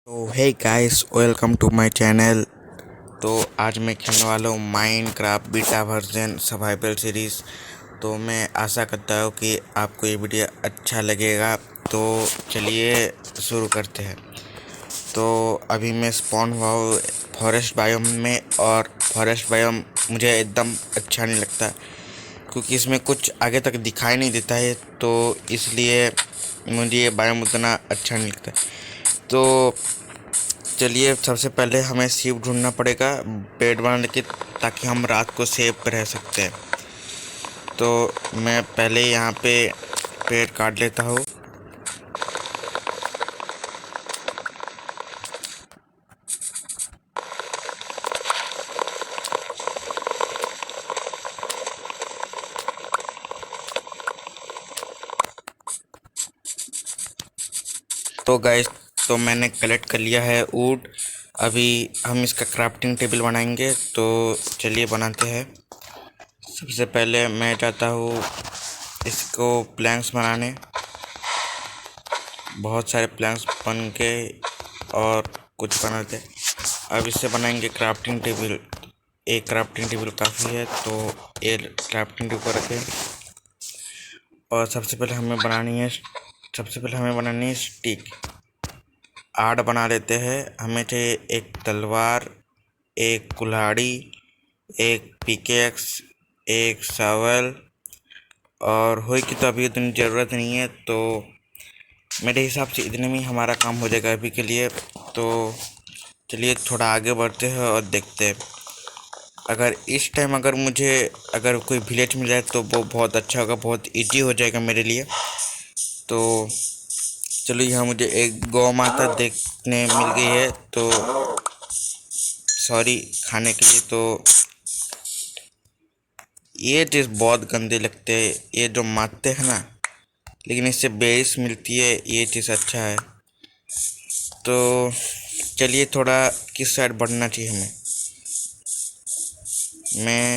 तो hey guys, welcome to my channel. तो आज मैं खेलने वाला हूँ Minecraft beta version survival series. तो मैं आशा करता हूँ कि आपको ये वीडियो अच्छा लगेगा। तो चलिए शुरू करते हैं। तो अभी मैं स्पॉन हुआ हूँ फॉरेस्ट बायोम में, और फॉरेस्ट बायोम मुझे एकदम अच्छा नहीं लगता क्योंकि इसमें कुछ आगे तक दिखाई नहीं देता है, तो इसलिए मुझे ये बायोम उतना अच्छा नहीं लगता। तो चलिए, सबसे पहले हमें सीप ढूंढना पड़ेगा बेड बनाने के, ताकि हम रात को सेफ रह सकते हैं। तो मैं पहले यहाँ पे पेड़ काट लेता हूँ। तो गाइस, तो मैंने कलेक्ट कर लिया है वुड। अभी हम इसका क्राफ्टिंग टेबल बनाएंगे, तो चलिए बनाते हैं। सबसे पहले मैं जाता हूँ इसको प्लैंक्स बनाने। बहुत सारे प्लैंक्स बन के और कुछ बनाते। अब इससे बनाएंगे क्राफ्टिंग टेबल। एक क्राफ्टिंग टेबल काफ़ी है, तो ये क्राफ्टिंग टेबल रखें। और सबसे पहले हमें बनानी है स्टिक। आड़ बना लेते हैं। हमें चाहिए एक तलवार, एक कुल्हाड़ी, एक पिकेक्स, एक शावल, और होई की तो अभी इतनी ज़रूरत नहीं है, तो मेरे हिसाब से इतने में ही हमारा काम हो जाएगा अभी के लिए। तो चलिए थोड़ा आगे बढ़ते हैं और देखते हैं। अगर इस टाइम अगर कोई विलेज मिल जाए तो वो बहुत अच्छा होगा, बहुत इजी हो जाएगा मेरे लिए। तो चलो, यहाँ मुझे एक गौ माता देखने मिल गई है, तो सॉरी खाने के लिए। तो ये चीज़ बहुत गंदे लगते हैं, ये जो मारते हैं ना, लेकिन इससे बेस मिलती है, ये चीज़ अच्छा है। तो चलिए, थोड़ा किस साइड बढ़ना चाहिए हमें।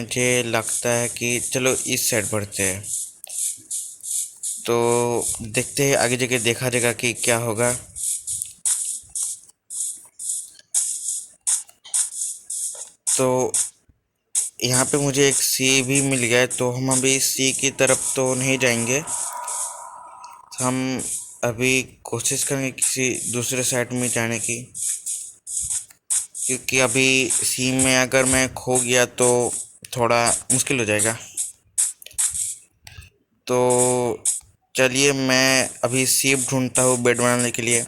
मुझे लगता है कि चलो इस साइड बढ़ते हैं। तो देखते हैं, आगे जगह देखा जाएगा कि क्या होगा। तो यहाँ पे मुझे एक सी भी मिल गया है, तो हम अभी सी की तरफ तो नहीं जाएंगे। हम अभी कोशिश करेंगे किसी दूसरे साइड में जाने की, क्योंकि अभी सी में अगर मैं खो गया तो थोड़ा मुश्किल हो जाएगा। तो चलिए, मैं अभी सीप ढूंढता हूँ बेड बनाने के लिए।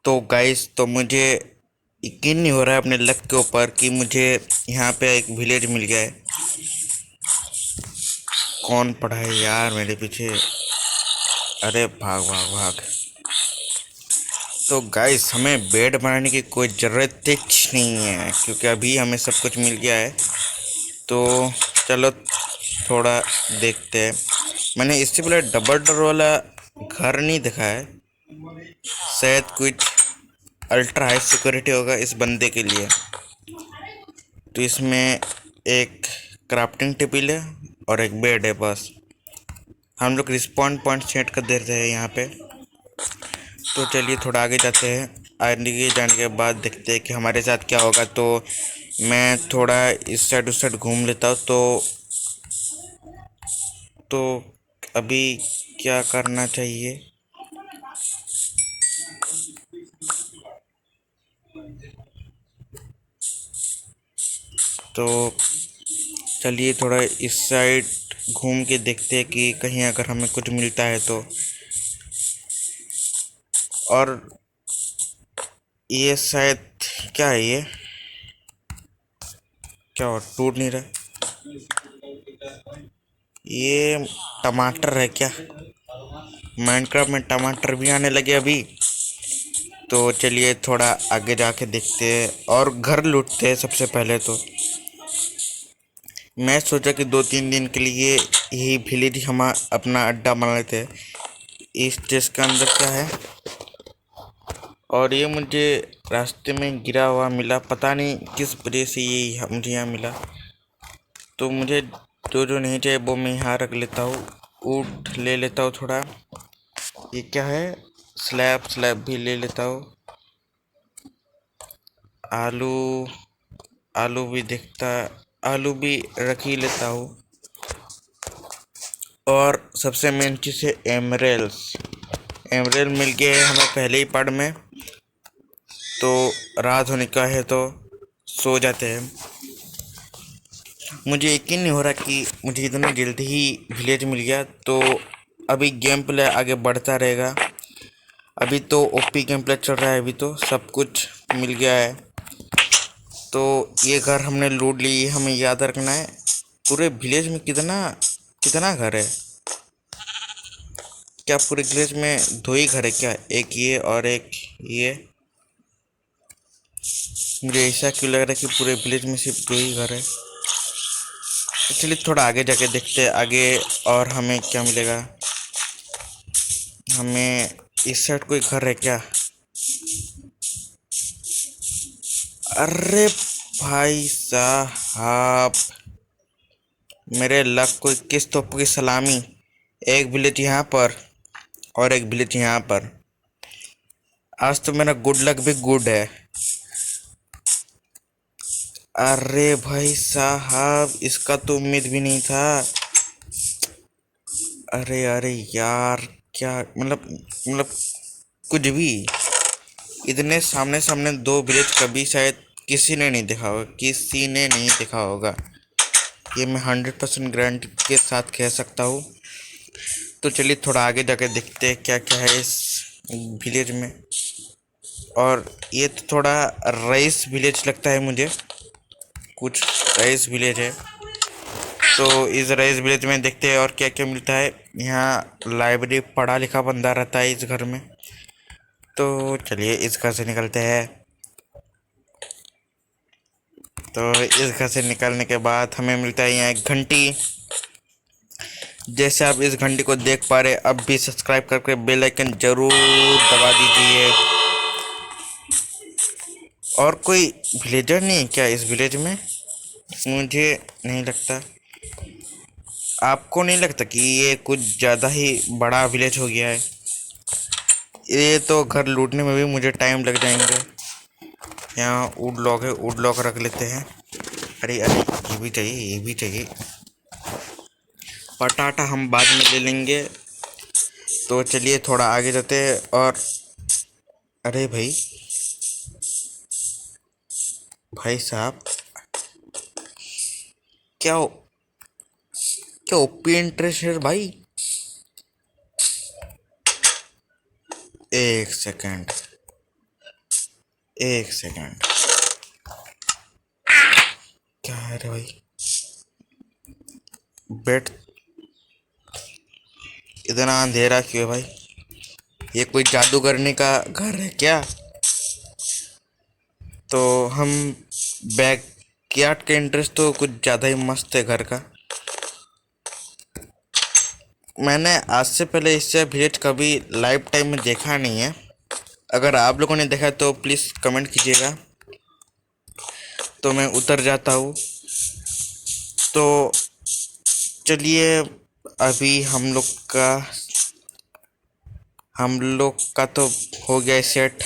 तो गाइस, तो मुझे यकीन नहीं हो रहा है अपने लक के ऊपर कि मुझे यहाँ पे एक विलेज मिल गया है। कौन पड़ा है यार मेरे पीछे? अरे भाग भाग भाग। तो गाइस, हमें बेड बनाने की कोई ज़रूरत नहीं है, क्योंकि अभी हमें सब कुछ मिल गया है। तो चलो थोड़ा देखते हैं। मैंने इससे पहले डबल डोर वाला घर नहीं देखा है। शायद कुछ अल्ट्रा हाई सिक्योरिटी होगा इस बंदे के लिए। तो इसमें एक क्राफ्टिंग टेबल है और एक बेड है, बस। हम लोग रिस्पॉन्ड पॉइंट सेट कर देते हैं यहाँ पे। तो चलिए थोड़ा आगे जाते हैं। आगे जाने के बाद देखते हैं कि हमारे साथ क्या होगा। तो मैं थोड़ा इस साइड उस साइड घूम लेता हूँ। तो अभी क्या करना चाहिए? तो चलिए थोड़ा इस साइड घूम के देखते हैं कि कहीं अगर हमें कुछ मिलता है तो। और ये शायद क्या है, ये क्या हो टूट नहीं रहा? ये टमाटर है क्या? माइनक्राफ्ट में टमाटर भी आने लगे अभी। तो चलिए थोड़ा आगे जाके देखते हैं और घर लूटते हैं सबसे पहले तो। मैं सोचा कि 2-3 दिन के लिए यही विलेज हम अपना अड्डा बना लेते हैं। इस देश के अंदर क्या है? और ये मुझे रास्ते में गिरा हुआ मिला, पता नहीं किस वजह से ये मुझे यहाँ मिला। तो मुझे जो जो नहीं चाहिए वो मैं यहाँ रख लेता हूँ। ऊँट ले लेता हूँ थोड़ा। ये क्या है? स्लैब भी ले लेता हूँ। आलू आलू भी आलू भी रख ही लेता हूँ। और सबसे मेन चीज़ है एमरेल्स मिल गए हमें पहले ही पार्ट में। तो रात होने का है तो सो जाते हैं। मुझे यकीन नहीं हो रहा कि मुझे इतनी जल्दी ही विलेज मिल गया। तो अभी गेम प्ले आगे बढ़ता रहेगा। अभी तो ओपी गेम प्ले चल रहा है। अभी तो सब कुछ मिल गया है। तो ये घर हमने लूट ली, हमें याद रखना है। पूरे विलेज में कितना कितना घर है? क्या पूरे विलेज में 2 ही घर है क्या? एक ये और एक ये। मुझे ऐसा क्यों लग रहा है कि पूरे विलेज में सिर्फ 2 ही घर है। चलिए थोड़ा आगे जाके देखते हैं आगे और हमें क्या मिलेगा। हमें इस साइड कोई घर है क्या? अरे भाई साहब, मेरे लक को 21 तोपों की सलामी। एक विलेज यहाँ पर और एक विलेज यहाँ पर। आज तो मेरा गुड लक भी गुड है। अरे भाई साहब, इसका तो उम्मीद भी नहीं था। अरे अरे यार, क्या मतलब कुछ भी। इतने सामने सामने 2 विलेज कभी शायद किसी ने नहीं देखा होगा। ये मैं 100% गारंटी के साथ कह सकता हूँ। तो चलिए थोड़ा आगे जाके देखते हैं क्या क्या है इस विलेज में। और ये तो थोड़ा रईस विलेज लगता है मुझे, कुछ रईस विलेज है। तो इस रईस विलेज में देखते हैं और क्या क्या मिलता है। यहाँ लाइब्रेरी, पढ़ा लिखा बंदा रहता है इस घर में। तो चलिए इस घर से निकलते हैं। तो इस घर से निकलने के बाद हमें मिलता है यहाँ एक घंटी। जैसे आप इस घंटी को देख पा रहे, अब भी सब्सक्राइब करके बेल आइकन जरूर दबा दीजिए। और कोई विलेजर नहीं है क्या इस विलेज में? मुझे नहीं लगता। आपको नहीं लगता कि ये कुछ ज़्यादा ही बड़ा विलेज हो गया है? ये तो घर लूटने में भी मुझे टाइम लग जाएंगे। यहाँ वुड लॉक है, वुड लॉक रख लेते हैं। अरे अरे, ये भी चाहिए, ये भी चाहिए। पटाटा हम बाद में ले लेंगे। तो चलिए थोड़ा आगे जाते हैं। और अरे भाई साहब, क्या क्या ओपी इंटरेस्ट है भाई? एक सेकंड, एक सेकंड। क्या है रे भाई? बेड, इतना अंधेरा क्यों है भाई? ये कोई जादू करने का घर है क्या? तो हम बैकयार्ड का इंटरेस्ट तो कुछ ज़्यादा ही मस्त है घर का। मैंने आज से पहले इससे विलेज कभी लाइव टाइम में देखा नहीं है। अगर आप लोगों ने देखा तो प्लीज़ कमेंट कीजिएगा। तो मैं उतर जाता हूँ। तो चलिए अभी हम लोग का तो हो गया सेट।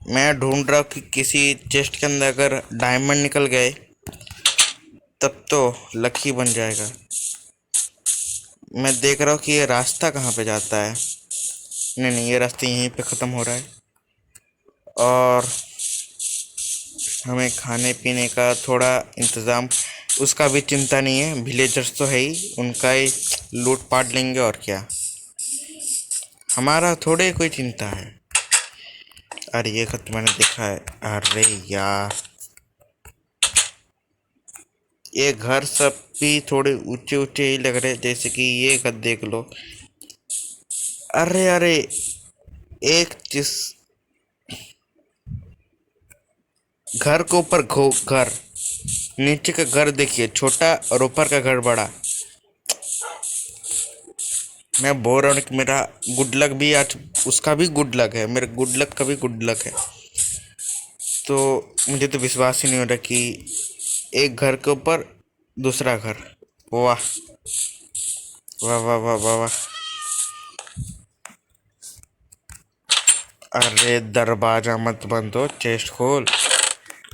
मैं ढूंढ रहा हूँ कि किसी चेस्ट के अंदर अगर डायमंड निकल गए तब तो लकी बन जाएगा। मैं देख रहा हूँ कि ये रास्ता कहाँ पे जाता है। नहीं, ये रास्ता यहीं पे ख़त्म हो रहा है। और हमें खाने पीने का थोड़ा इंतज़ाम, उसका भी चिंता नहीं है। विलेजर्स तो है ही, उनका ही लूट पाट लेंगे और क्या। हमारा थोड़े कोई चिंता है। अरे ये खत मैंने देखा है। अरे यार, ये घर सब भी थोड़े ऊंचे ऊंचे ही लग रहे, जैसे कि ये घर देख लो। अरे अरे, एक चीज, घर के ऊपर घर, नीचे का घर देखिए छोटा और ऊपर का घर बड़ा। मैं बोल रहा हूँ कि मेरा गुड लक भी आज, उसका भी गुड लक है, मेरे गुड लक का भी गुड लक है। तो मुझे तो विश्वास ही नहीं हो रहा कि एक घर के ऊपर दूसरा घर। वाह वाह वाह वाह वाह वाह। अरे दरवाजा मत बंद हो, चेस्ट खोल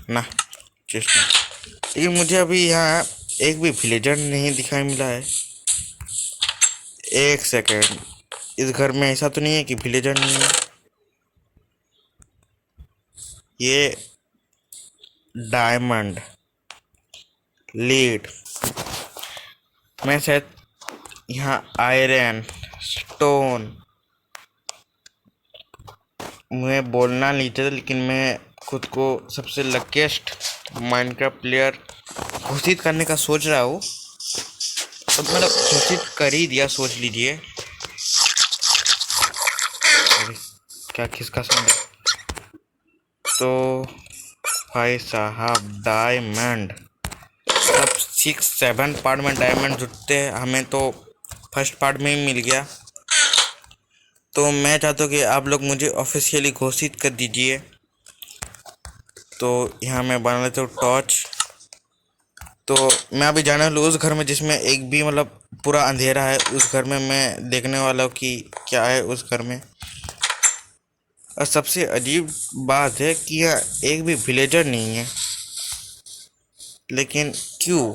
ना, चेस्ट नहीं। लेकिन मुझे अभी यहाँ एक भी विलेजर नहीं दिखाई मिला है। एक सेकेंड, इस घर में ऐसा तो नहीं है कि विलेजर नहीं है? ये डायमंड लीड, मैं शायद यहाँ आयरन स्टोन, मैं बोलना नहीं था लेकिन मैं खुद को सबसे लकीस्ट माइनक्राफ्ट प्लेयर घोषित करने का सोच रहा हूँ। तो मतलब घोषित कर ही दिया, सोच लीजिए। अरे क्या, किसका साउंड है? तो भाई साहब डायमंड, सब 6-7 पार्ट में डायमंड जुटते हैं, हमें तो फर्स्ट पार्ट में ही मिल गया। तो मैं चाहता हूँ कि आप लोग मुझे ऑफिशियली घोषित कर दीजिए। तो यहाँ मैं बना लेता हूँ टॉर्च। तो मैं अभी जाने वाला हूँ उस घर में जिसमें एक भी मतलब पूरा अंधेरा है। उस घर में मैं देखने वाला हूँ कि क्या है उस घर में। और सबसे अजीब बात है कि यहाँ एक भी विलेजर नहीं है, लेकिन क्यों?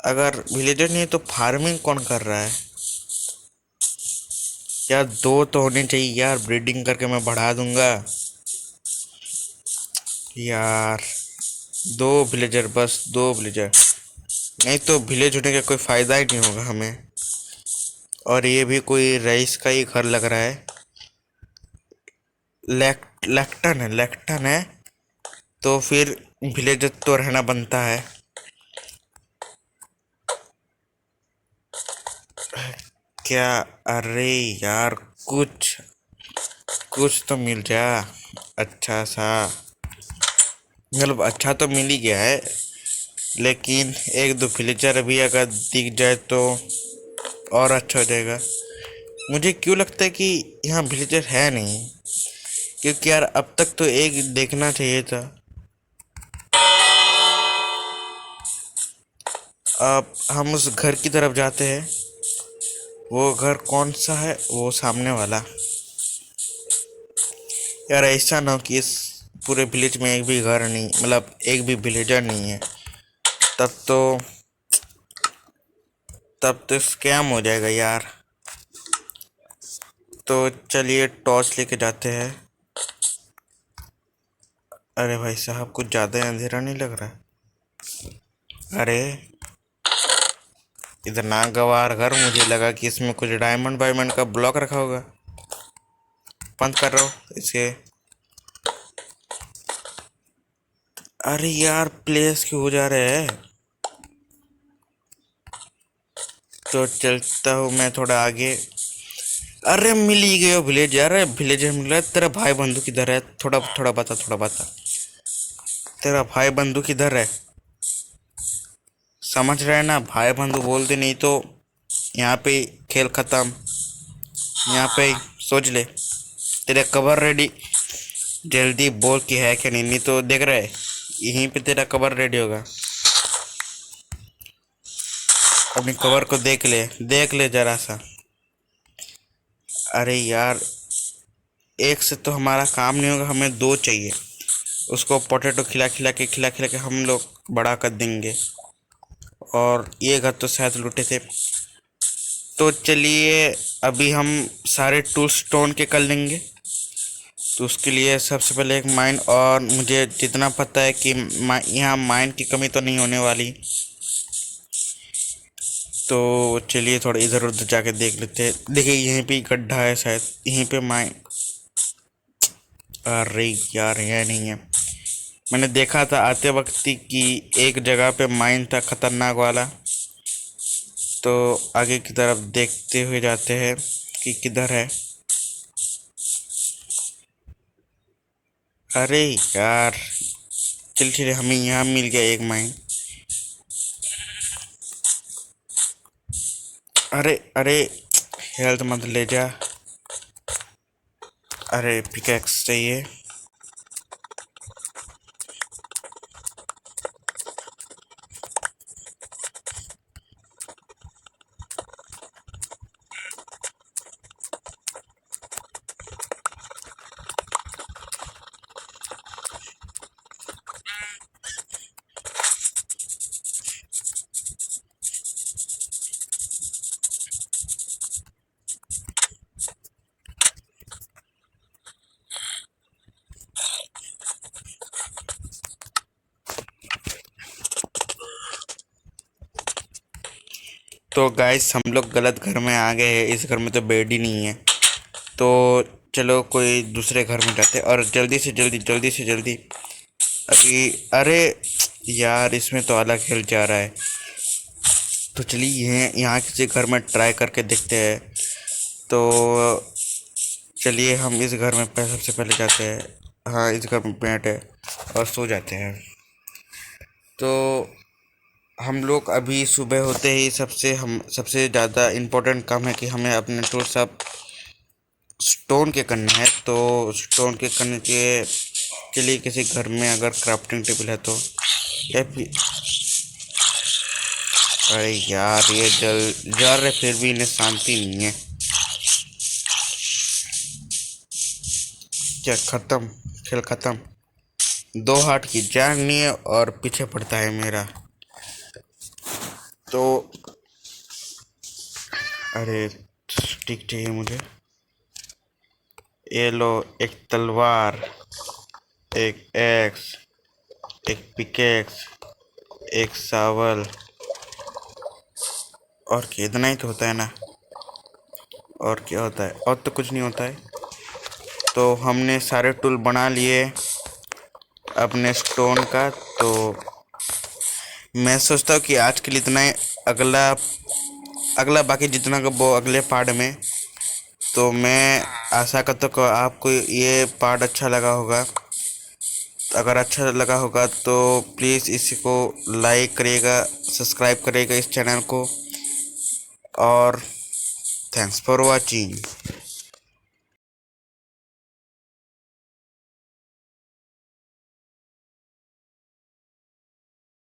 अगर विलेजर नहीं है तो फार्मिंग कौन कर रहा है यार? दो तो होने चाहिए यार, ब्रीडिंग करके मैं बढ़ा दूंगा यार। दो विलेजर, बस दो विलेजर, नहीं तो विलेज होने का कोई फायदा ही नहीं होगा हमें। और ये भी कोई रईस का ही घर लग रहा है। लेक्टन है, तो फिर विलेजर तो रहना बनता है। क्या? अरे यार, कुछ कुछ तो मिल जा अच्छा सा। मतलब अच्छा तो मिल ही गया है, लेकिन एक दो विलेजर भी अगर दिख जाए तो और अच्छा हो जाएगा। मुझे क्यों लगता है कि यहाँ विलेजर है नहीं, क्योंकि यार अब तक तो एक देखना चाहिए था। अब हम उस घर की तरफ जाते हैं। वो घर कौन सा है? वो सामने वाला। यार ऐसा ना हो कि इस पूरे विलेज में एक भी घर नहीं, मतलब एक भी विलेजर नहीं है, तब तो स्कैम हो जाएगा यार। तो चलिए टॉर्च लेके जाते हैं। अरे भाई साहब, कुछ ज़्यादा अंधेरा नहीं लग रहा? अरे इतना गवार घर, मुझे लगा कि इसमें कुछ डायमंड वायमंड का ब्लॉक रखा होगा। बंद कर रहा हूँ इसे। अरे यार, प्लेस क्यों हो जा रहे हैं? तो चलता हूँ मैं थोड़ा आगे। अरे मिल ही गए विलेज यार, विलेज मिल रहा है। तेरा भाई बंदूक किधर है? थोड़ा थोड़ा बता, थोड़ा बता। तेरा भाई बंदूक किधर है? समझ रहे हैं ना, भाई बंदू बोलते नहीं तो यहाँ पे खेल खत्म। यहाँ पे सोच ले, तेरा कवर रेडी। जल्दी बोल कि है क्या नहीं, नहीं तो देख रहे है यहीं पे तेरा कवर रेडी होगा। अपनी कवर को देख ले, देख ले जरा सा। अरे यार, एक से तो हमारा काम नहीं होगा, हमें दो चाहिए। उसको पोटैटो खिला खिला के हम लोग बड़ा कर देंगे। और ये घर तो शायद लूटे थे। तो चलिए अभी हम सारे टूल स्टोन के कर लेंगे। तो उसके लिए सबसे पहले एक माइन, और मुझे जितना पता है कि यहाँ माइन की कमी तो नहीं होने वाली। तो चलिए थोड़ा इधर उधर जाके देख लेते हैं। देखिए यहीं पे गड्ढा है शायद, यहीं पे माइन। अरे यार, यह नहीं है। मैंने देखा था आते वक्त कि एक जगह पे माइन था खतरनाक वाला। तो आगे की तरफ देखते हुए जाते हैं कि किधर है। अरे यार, चल चल, हमें यहाँ मिल गया एक माइन। अरे अरे, हेल्थ मत ले जा। अरे पिकैक्स चाहिए। तो गाइस, हम लोग गलत घर में आ गए हैं। इस घर में तो बेड ही नहीं है। तो चलो कोई दूसरे घर में जाते हैं, और जल्दी से जल्दी जल्दी से जल्दी। अभी अरे यार, इसमें तो अलग खेल जा रहा है। तो चलिए यहाँ किसी घर में ट्राई करके देखते हैं। तो चलिए हम इस घर में सबसे पहले जाते हैं। हाँ, इस घर में बेड है और सो जाते हैं। तो हम लोग अभी सुबह होते ही सबसे ज़्यादा इम्पोर्टेंट काम है कि हमें अपने टूल सब स्टोन के करने हैं। तो स्टोन के करने के लिए किसी घर में अगर क्राफ्टिंग टेबल है तो, या फिर अरे यार, ये जल रहे फिर भी इन्हें शांति नहीं है। क्या खत्म? खेल खत्म। 2 हाथ की जान नहीं है और पीछे पड़ता है मेरा। तो अरे, स्टिक चाहिए मुझे। ये लो, एक तलवार, एक एक्स, एक पिकेक्स, एक सावल। और क्या, इतना ही तो होता है ना? और क्या होता है? और तो कुछ नहीं होता है। तो हमने सारे टूल बना लिए अपने स्टोन का। तो मैं सोचता हूँ कि आज के लिए इतना ही। अगला अगला बाकी जितना का वो अगले पार्ट में। तो मैं आशा करता हूँ आपको ये पार्ट अच्छा लगा होगा। अगर अच्छा लगा होगा तो प्लीज़ इसको लाइक करिएगा, सब्सक्राइब करिएगा इस चैनल को। और थैंक्स फॉर वॉचिंग।